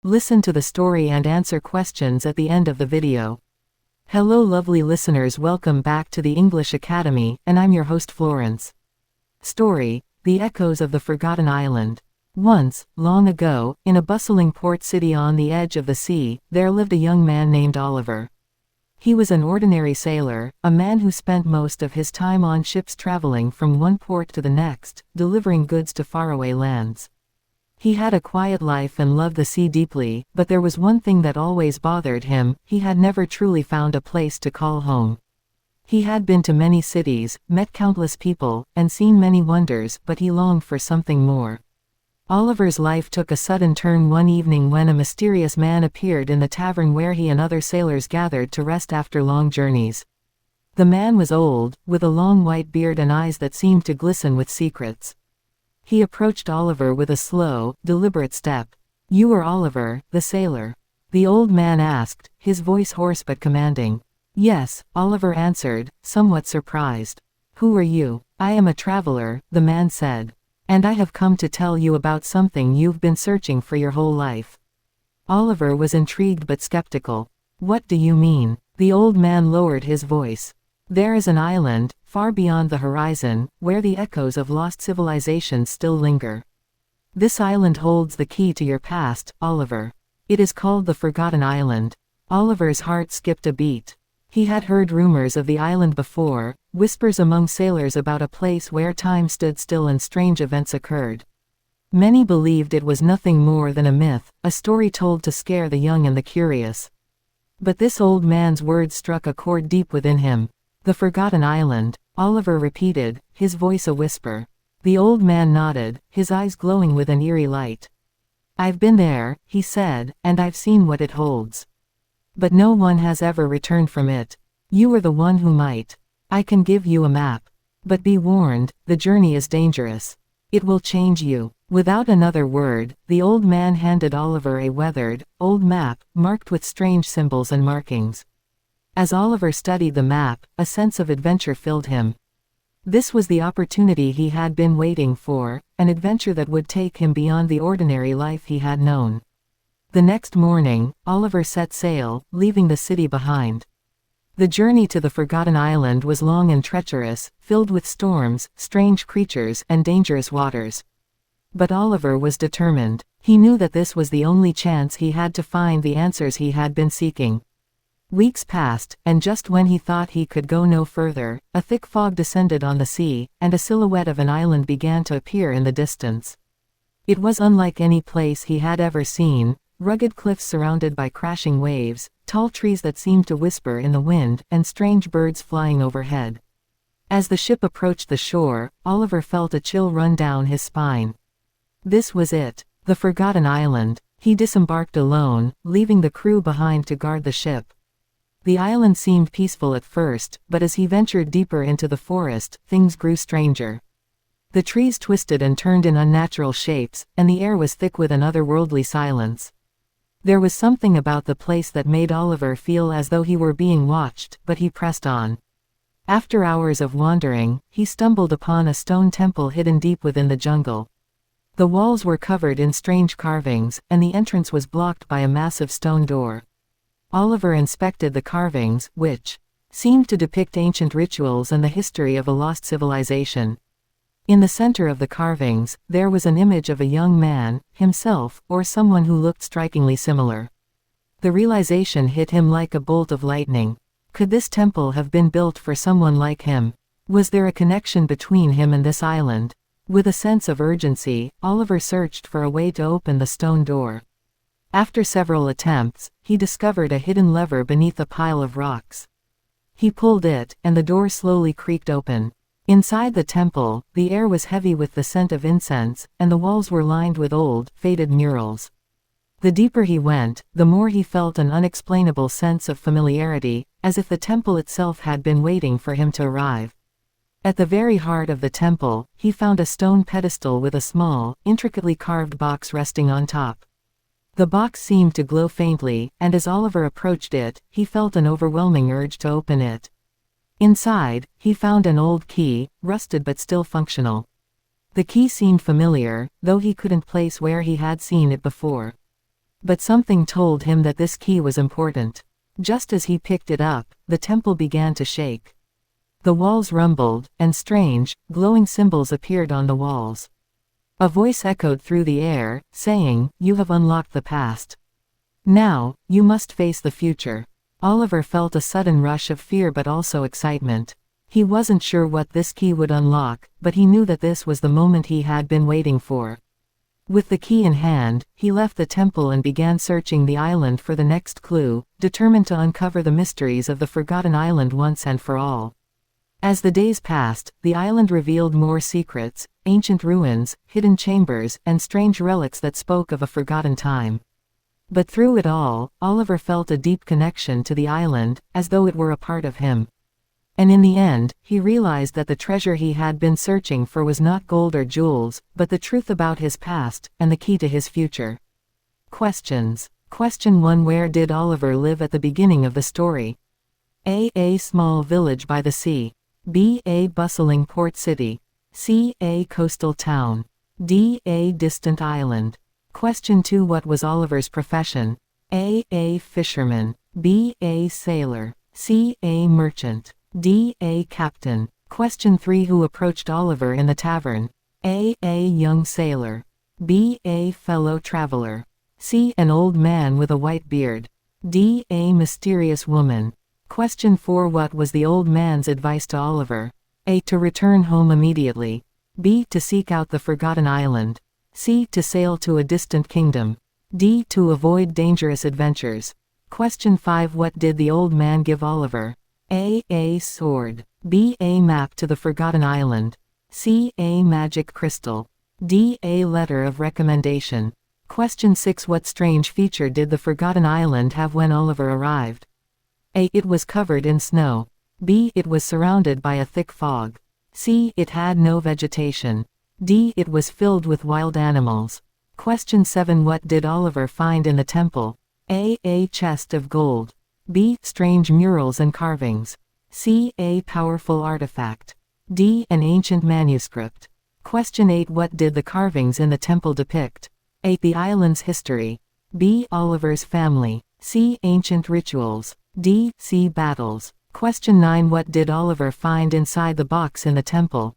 Listen to the story and answer questions at the end of the video. Hello lovely listeners, welcome back to the English Academy, and I'm your host Florence. Story: The Echoes of the Forgotten Island. Once, long ago, in a bustling port city on the edge of the sea, there lived a young man named Oliver. He was an ordinary sailor, a man who spent most of his time on ships traveling from one port to the next, delivering goods to faraway lands. He had a quiet life and loved the sea deeply, but there was one thing that always bothered him: he had never truly found a place to call home. He had been to many cities, met countless people, and seen many wonders, but he longed for something more. Oliver's life took a sudden turn one evening when a mysterious man appeared in the tavern where he and other sailors gathered to rest after long journeys. The man was old, with a long white beard and eyes that seemed to glisten with secrets. He approached Oliver with a slow, deliberate step. "You are Oliver, the sailor?" the old man asked, his voice hoarse but commanding. "Yes," Oliver answered, somewhat surprised. "Who are you?" "I am a traveler," the man said. "And I have come to tell you about something you've been searching for your whole life." Oliver was intrigued but skeptical. "What do you mean?" The old man lowered his voice. "There is an island, far beyond the horizon, where the echoes of lost civilizations still linger. This island holds the key to your past, Oliver. It is called the Forgotten Island." Oliver's heart skipped a beat. He had heard rumors of the island before, whispers among sailors about a place where time stood still and strange events occurred. Many believed it was nothing more than a myth, a story told to scare the young and the curious. But this old man's words struck a chord deep within him. "The Forgotten Island," Oliver repeated, his voice a whisper. The old man nodded, his eyes glowing with an eerie light. "I've been there," he said, "and I've seen what it holds. But no one has ever returned from it. You are the one who might. I can give you a map. But be warned, the journey is dangerous. It will change you." Without another word, the old man handed Oliver a weathered, old map, marked with strange symbols and markings. As Oliver studied the map, a sense of adventure filled him. This was the opportunity he had been waiting for, an adventure that would take him beyond the ordinary life he had known. The next morning, Oliver set sail, leaving the city behind. The journey to the Forgotten Island was long and treacherous, filled with storms, strange creatures, and dangerous waters. But Oliver was determined. He knew that this was the only chance he had to find the answers he had been seeking. Weeks passed, and just when he thought he could go no further, a thick fog descended on the sea, and a silhouette of an island began to appear in the distance. It was unlike any place he had ever seen: rugged cliffs surrounded by crashing waves, tall trees that seemed to whisper in the wind, and strange birds flying overhead. As the ship approached the shore, Oliver felt a chill run down his spine. This was it, the Forgotten Island. He disembarked alone, leaving the crew behind to guard the ship. The island seemed peaceful at first, but as he ventured deeper into the forest, things grew stranger. The trees twisted and turned in unnatural shapes, and the air was thick with an otherworldly silence. There was something about the place that made Oliver feel as though he were being watched, but he pressed on. After hours of wandering, he stumbled upon a stone temple hidden deep within the jungle. The walls were covered in strange carvings, and the entrance was blocked by a massive stone door. Oliver inspected the carvings, which seemed to depict ancient rituals and the history of a lost civilization. In the center of the carvings, there was an image of a young man, himself, or someone who looked strikingly similar. The realization hit him like a bolt of lightning. Could this temple have been built for someone like him? Was there a connection between him and this island? With a sense of urgency, Oliver searched for a way to open the stone door. After several attempts, he discovered a hidden lever beneath a pile of rocks. He pulled it, and the door slowly creaked open. Inside the temple, the air was heavy with the scent of incense, and the walls were lined with old, faded murals. The deeper he went, the more he felt an unexplainable sense of familiarity, as if the temple itself had been waiting for him to arrive. At the very heart of the temple, he found a stone pedestal with a small, intricately carved box resting on top. The box seemed to glow faintly, and as Oliver approached it, he felt an overwhelming urge to open it. Inside, he found an old key, rusted but still functional. The key seemed familiar, though he couldn't place where he had seen it before. But something told him that this key was important. Just as he picked it up, the temple began to shake. The walls rumbled, and strange, glowing symbols appeared on the walls. A voice echoed through the air, saying, "You have unlocked the past. Now, you must face the future." Oliver felt a sudden rush of fear but also excitement. He wasn't sure what this key would unlock, but he knew that this was the moment he had been waiting for. With the key in hand, he left the temple and began searching the island for the next clue, determined to uncover the mysteries of the forgotten island once and for all. As the days passed, the island revealed more secrets, ancient ruins, hidden chambers, and strange relics that spoke of a forgotten time. But through it all, Oliver felt a deep connection to the island, as though it were a part of him. And in the end, he realized that the treasure he had been searching for was not gold or jewels, but the truth about his past, and the key to his future. Questions. Question 1. Where did Oliver live at the beginning of the story? A small village by the sea. B. A bustling port city. C. A coastal town. D. A distant island. Question 2. What was Oliver's profession? A fisherman. B. A sailor. C. A merchant. D. A captain. Question 3. Who approached Oliver in the tavern? A young sailor. B. A fellow traveler. C. An old man with a white beard. D. A mysterious woman. Question 4. What was the old man's advice to Oliver? A. To return home immediately. B. To seek out the forgotten island. C. To sail to a distant kingdom. D. To avoid dangerous adventures. Question 5. What did the old man give Oliver? A sword. B. A map to the forgotten island. C. A magic crystal. D. A letter of recommendation. Question 6. What strange feature did the forgotten island have when Oliver arrived? A. It was covered in snow. B. It was surrounded by a thick fog. C. It had no vegetation. D. It was filled with wild animals. Question 7. What did Oliver find in the temple? A chest of gold. B. Strange murals and carvings. C. A powerful artifact. D. An ancient manuscript. Question 8. What did the carvings in the temple depict? A. The island's history. B. Oliver's family. C. Ancient rituals. D. Sea battles. Question 9. What did Oliver find inside the box in the temple?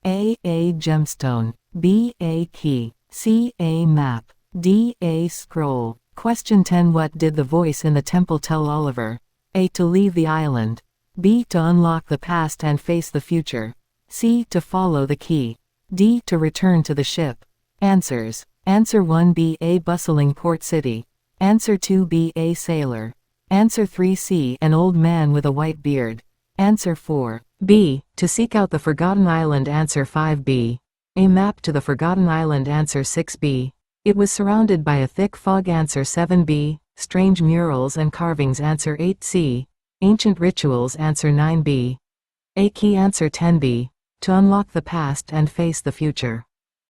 A gemstone. B. A key. C. A map. D. A scroll. Question 10. What did the voice in the temple tell Oliver? A. To leave the island. B. To unlock the past and face the future. C. To follow the key. D. To return to the ship. Answers. Answer 1. B. A bustling port city. Answer 2. B. A sailor. Answer 3. C. An old man with a white beard. Answer 4. B. To seek out the forgotten island. Answer 5. B. A map to the forgotten island. Answer 6. B. It was surrounded by a thick fog. Answer 7. B. Strange murals and carvings. Answer 8. C. Ancient rituals. Answer 9. B. A key. Answer 10. B. To unlock the past and face the future.